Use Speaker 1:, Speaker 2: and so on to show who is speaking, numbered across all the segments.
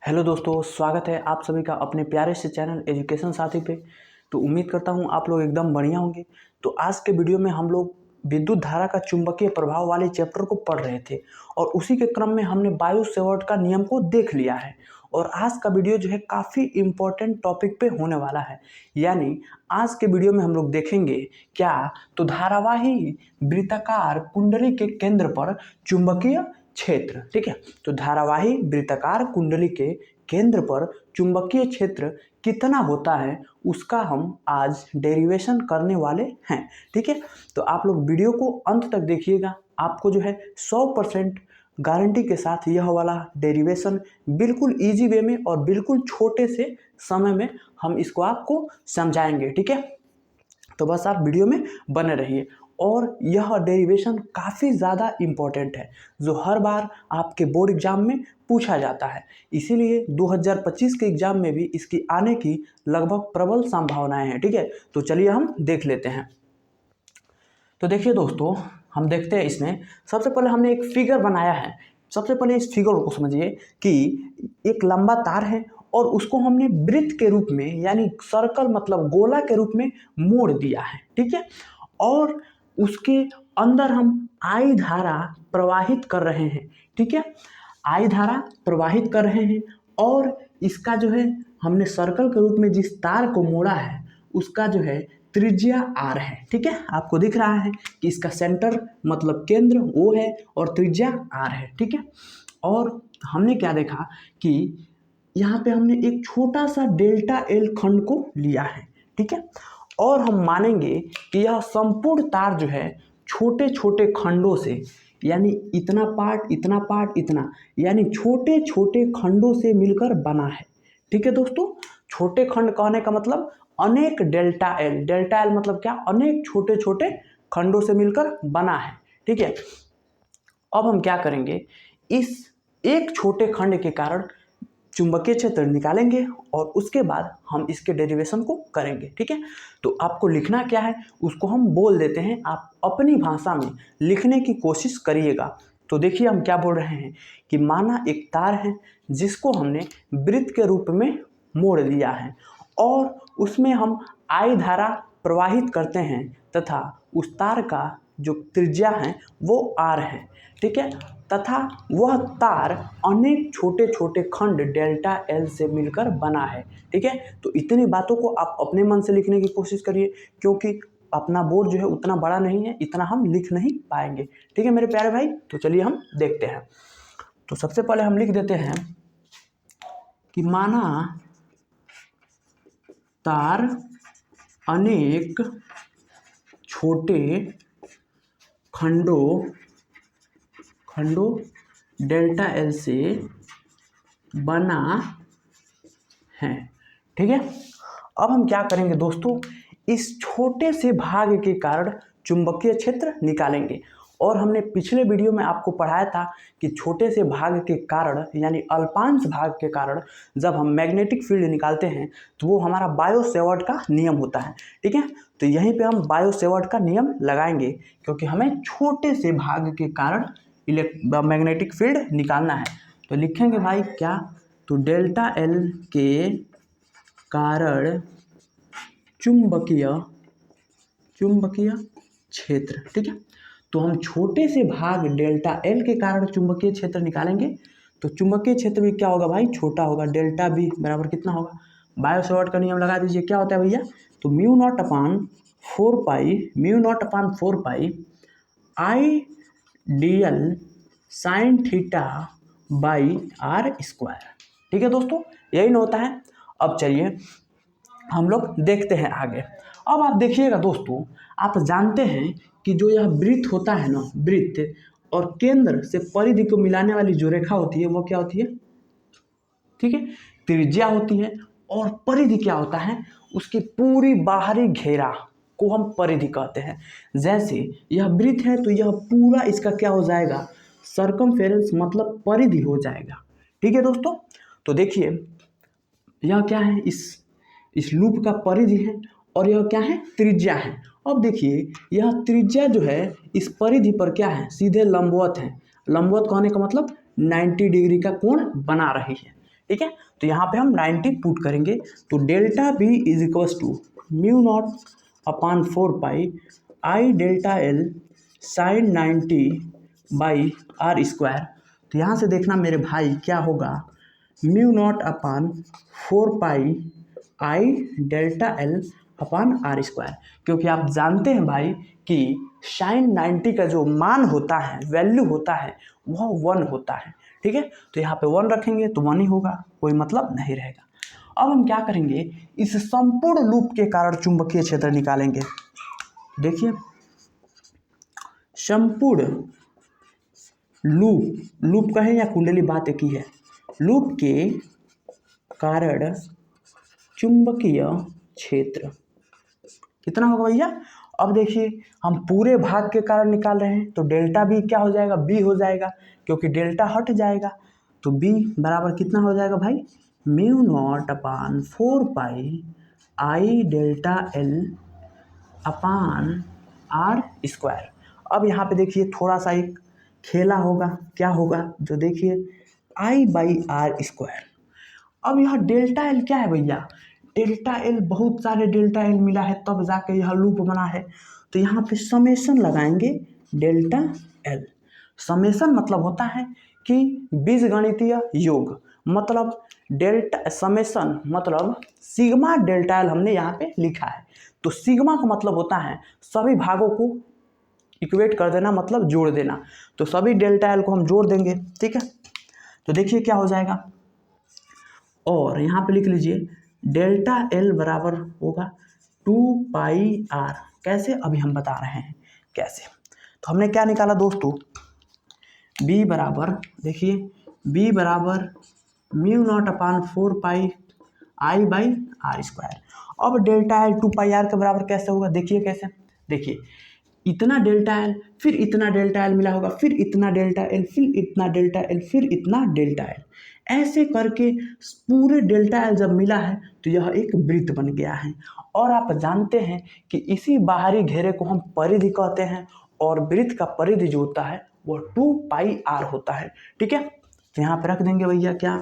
Speaker 1: Hello दोस्तों, स्वागत है आप सभी का अपने प्यारे से चैनल एजुकेशन साथी पे। तो उम्मीद करता हूँ आप लोग एकदम बढ़िया होंगे। तो आज के वीडियो में हम लोग विद्युत धारा का चुंबकीय प्रभाव वाले चैप्टर को पढ़ रहे थे और उसी के क्रम में हमने बायो सेवर्ट का नियम को देख लिया है। और आज का वीडियो जो है काफ़ी इम्पोर्टेंट टॉपिक पे होने वाला है। यानी आज के वीडियो में हम लोग देखेंगे क्या, तो धारावाही वृत्ताकार कुंडली के केंद्र पर चुंबकीय क्षेत्र। ठीक है, तो धारावाही वृत्ताकार कुंडली के केंद्र पर चुंबकीय क्षेत्र कितना होता है उसका हम आज डेरिवेशन करने वाले हैं। ठीक है, तो आप लोग वीडियो को अंत तक देखिएगा। आपको जो है 100% गारंटी के साथ यह वाला डेरिवेशन बिल्कुल इजी वे में और बिल्कुल छोटे से समय में हम इसको आपको समझाएंगे। ठीक है, तो बस आप वीडियो में बने रहिए। और यह डेरिवेशन काफ़ी ज़्यादा इम्पोर्टेंट है जो हर बार आपके बोर्ड एग्जाम में पूछा जाता है, इसीलिए 2025 के एग्जाम में भी इसकी आने की लगभग प्रबल संभावनाएं हैं। ठीक है, तो चलिए हम देख लेते हैं। तो देखिए दोस्तों, हम देखते हैं इसमें सबसे पहले हमने एक फिगर बनाया है। सबसे पहले इस फिगर को समझिए कि एक लंबा तार है और उसको हमने वृत्त के रूप में यानी सर्कल मतलब गोला के रूप में मोड़ दिया है। ठीक है, और उसके अंदर हम आई धारा प्रवाहित कर रहे हैं। ठीक है, आई धारा प्रवाहित कर रहे हैं और इसका जो है हमने सर्कल के रूप में जिस तार को मोड़ा है उसका जो है त्रिज्या आर है। ठीक है, आपको दिख रहा है कि इसका सेंटर मतलब केंद्र O है और त्रिज्या आर है। ठीक है, और हमने क्या देखा कि यहाँ पे हमने एक छोटा सा डेल्टा एल खंड को लिया है। ठीक है, और हम मानेंगे कि यह संपूर्ण तार जो है छोटे छोटे खंडों से यानी इतना पार्ट इतना यानी छोटे छोटे खंडों से मिलकर बना है। ठीक है दोस्तों, छोटे खंड कहने का मतलब अनेक डेल्टा एल मतलब क्या, अनेक छोटे छोटे खंडों से मिलकर बना है। ठीक है, अब हम क्या करेंगे, इस एक छोटे खंड के कारण चुंबकीय क्षेत्र निकालेंगे और उसके बाद हम इसके डेरिवेशन को करेंगे। ठीक है, तो आपको लिखना क्या है उसको हम बोल देते हैं, आप अपनी भाषा में लिखने की कोशिश करिएगा। तो देखिए हम क्या बोल रहे हैं कि माना एक तार है जिसको हमने वृत्त के रूप में मोड़ दिया है और उसमें हम आई धारा प्रवाहित करते हैं तथा उस तार का जो त्रिज्या है वो आर है। ठीक है, तथा वह तार अनेक छोटे छोटे खंड डेल्टा एल से मिलकर बना है। ठीक है, तो इतनी बातों को आप अपने मन से लिखने की कोशिश करिए क्योंकि अपना बोर्ड जो है उतना बड़ा नहीं है, इतना हम लिख नहीं पाएंगे। ठीक है मेरे प्यारे भाई, तो चलिए हम देखते हैं। तो सबसे पहले हम लिख देते हैं कि माना तार अनेक छोटे खंडों डेल्टा एल से बना है। ठीक है, अब हम क्या करेंगे दोस्तों, इस छोटे से भाग के कारण चुंबकीय क्षेत्र निकालेंगे। और हमने पिछले वीडियो में आपको पढ़ाया था कि छोटे से भाग के कारण यानी अल्पांश भाग के कारण जब हम मैग्नेटिक फील्ड निकालते हैं तो वो हमारा बायो सेवर्ट का नियम होता है। ठीक है, तो यहीं पे हम बायो सेवर्ट का नियम लगाएंगे क्योंकि हमें छोटे से भाग के कारण मैग्नेटिक फील्ड निकालना है। तो लिखेंगे भाई क्या, तो डेल्टा एल के कारण चुंबकीय क्षेत्र। ठीक है, तो हम छोटे से भाग डेल्टा एल के कारण चुंबकीय क्षेत्र निकालेंगे। तो चुंबकीय क्षेत्र भी क्या होगा भाई, छोटा होगा, डेल्टा बी बराबर कितना होगा, बायो सेवर्ट का नियम लगा दीजिए, क्या होता है भैया, तो mu naught upon 4 pi I d l sine theta by are square. ठीक है दोस्तों, यही ना होता है। अब चलिए हम लोग देखते हैं आगे। अब आप देखिएगा दोस्तों, आप जानते हैं कि जो यह वृत्त होता है ना, वृत्त और केंद्र से परिधि को मिलाने वाली जो रेखा होती है वो क्या होती है, ठीक है, त्रिज्या होती है। और परिधि क्या होता है, उसकी पूरी बाहरी घेरा को हम परिधि कहते हैं। जैसे यह वृत्त है तो यह पूरा इसका क्या हो जाएगा, सर्कमफेरेंस मतलब परिधि हो जाएगा। ठीक है दोस्तों, तो देखिए यह क्या है, इस लूप का परिधि है और यह क्या है, त्रिज्या है। अब देखिए यह त्रिज्या जो है इस परिधि पर क्या है, सीधे लंबवत है। लंबवत कहने का मतलब 90 डिग्री का कोण बना रही है। ठीक है। तो यहाँ पे हम 90 पुट करेंगे, तो delta B is equals to mu naught upon 4 pi I delta l sine 90 by are square. तो यहाँ से देखना मेरे भाई क्या होगा, mu naught upon 4 pi I delta l upon r square, क्योंकि आप जानते हैं भाई कि साइन 90 का जो मान होता है, वैल्यू होता है, वह 1 होता है, ठीक है। तो यहाँ पे 1 रखेंगे तो 1 ही होगा, कोई मतलब नहीं रहेगा। अब हम क्या करेंगे, इस संपूर्ण लूप के कारण चुंबकीय क्षेत्र निकालेंगे। देखिए संपूर्ण लूप कहें या कुंडली, बात एक ही है, लूप के कारण चुंबकीय क्षेत्र कितना होगा भैया। अब देखिए हम पूरे भाग के कारण निकाल रहे हैं, तो डेल्टा बी क्या हो जाएगा, बी हो जाएगा, क्योंकि डेल्टा हट जाएगा। तो बी बराबर कितना हो जाएगा भाई, mu naught upon 4 pi I delta l upon r square. अब यहाँ पे देखिए थोड़ा सा एक खेला होगा, क्या होगा, जो देखिए आई बाई आर स्क्वायर। अब यहाँ डेल्टा एल क्या है भैया, डेल्टा एल बहुत सारे डेल्टा एल मिला है तब जाके यह लूप बना है। तो यहाँ पे समेशन लगाएंगे डेल्टा एल। समेशन मतलब होता है कि बीजगणितीय योग, मतलब डेल्टा समेशन मतलब सिग्मा डेल्टा एल हमने यहाँ पे लिखा है। तो सिग्मा का मतलब होता है सभी भागों को इक्वेट कर देना, मतलब जोड़ देना। तो सभी डेल्टा एल को हम जोड़ देंगे, ठीक है। तो देखिए क्या हो जाएगा, और यहाँ पे लिख लीजिए डेल्टा एल बराबर होगा 2 पाई आर। कैसे, अभी हम बता रहे हैं कैसे। तो हमने क्या निकाला दोस्तों, b बराबर, देखिए b बराबर mu naught upon 4 pi I by are square. अब डेल्टा एल 2 पाई आर के बराबर कैसे होगा, देखिए कैसे, देखिए इतना डेल्टा एल, फिर इतना डेल्टा एल मिला होगा, फिर इतना डेल्टा एल, फिर इतना डेल्टा एल, फिर इतना डेल्टा एल, ऐसे करके पूरे डेल्टा एल जब मिला है तो यह एक वृत्त बन गया है। और आप जानते हैं कि इसी बाहरी घेरे को हम परिधि कहते हैं, और वृत्त का परिधि जो होता है वो 2 पाई आर होता है, ठीक है। तो यहाँ पे रख देंगे भैया क्या,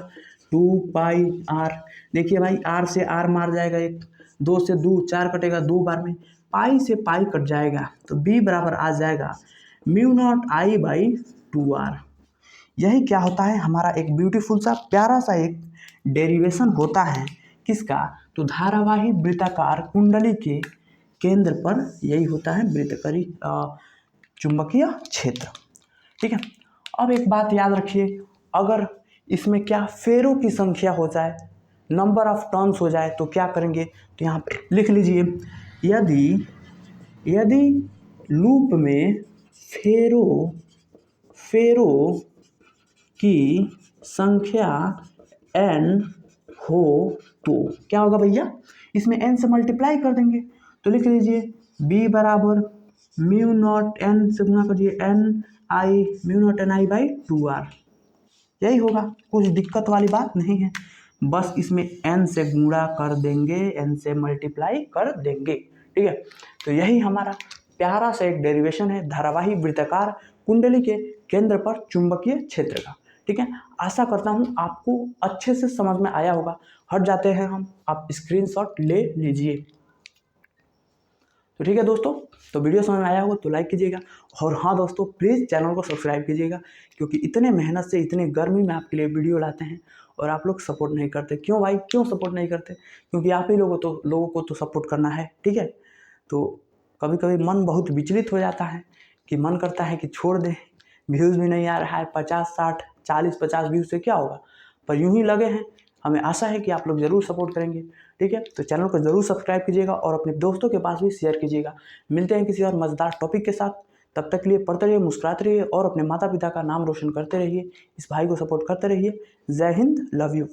Speaker 1: 2 पाई आर। देखिए भाई आर से आर मार जाएगा, एक 2 से 2 4 कटेगा 2 बार में, पाई से पाई कट जाएगा, तो b बराबर आ जाएगा mu naught I by 2 R. यही क्या होता है, हमारा एक ब्यूटीफुल सा प्यारा सा एक डेरिवेशन होता है, किसका, तो धारावाही वृत्ताकार कुंडली के केंद्र पर यही होता है वृत्तकारी चुंबकीय क्षेत्र, ठीक है। अब एक बात याद रखिए, अगर इसमें क्या फेरों की संख्या हो जाए, नंबर ऑफ टर्न्स हो जाए, तो क्या करेंगे, तो यहाँ पे लिख लीजिए, यदि लूप में फेरों की संख्या n हो तो क्या होगा भैया, इसमें n से मल्टीप्लाई कर देंगे। तो लिख लीजिए b बराबर म्यू नॉट n से गुना करिए n I mu naught n I by 2r। यही होगा, कुछ दिक्कत वाली बात नहीं है, बस इसमें n से गुणा कर देंगे, n से मल्टीप्लाई कर देंगे, ठीक है। तो यही हमारा प्यारा सा एक डेरिवेशन है धारावाही वृत्ताकार कुंडली के केंद्र पर चुंबकीय क्षेत्र का, ठीक है। आशा करता हूँ आपको अच्छे से समझ में आया होगा। हट जाते हैं हम, आप स्क्रीनशॉट ले लीजिए। तो ठीक है दोस्तों, तो वीडियो समझ में आया होगा तो लाइक कीजिएगा, और हाँ दोस्तों प्लीज़ चैनल को सब्सक्राइब कीजिएगा, क्योंकि इतने मेहनत से इतने गर्मी में आपके लिए वीडियो लाते हैं और आप लोग सपोर्ट नहीं करते। क्यों भाई, क्यों सपोर्ट नहीं करते, क्योंकि आप ही लोगों को तो सपोर्ट करना है, ठीक है। तो कभी कभी मन बहुत विचलित हो जाता है कि मन करता है कि छोड़ दें, व्यूज़ भी नहीं आ रहा है, 50 60 40 50 व्यूज़ से क्या होगा, पर यूं ही लगे हैं। हमें आशा है कि आप लोग ज़रूर सपोर्ट करेंगे, ठीक है। तो चैनल को ज़रूर सब्सक्राइब कीजिएगा और अपने दोस्तों के पास भी शेयर कीजिएगा। मिलते हैं किसी और मज़ेदार टॉपिक के साथ, तब तक के लिए पढ़ते रहिए, मुस्कुराते रहिए और अपने माता पिता का नाम रोशन करते रहिए, इस भाई को सपोर्ट करते रहिए। जय हिंद, लव यू।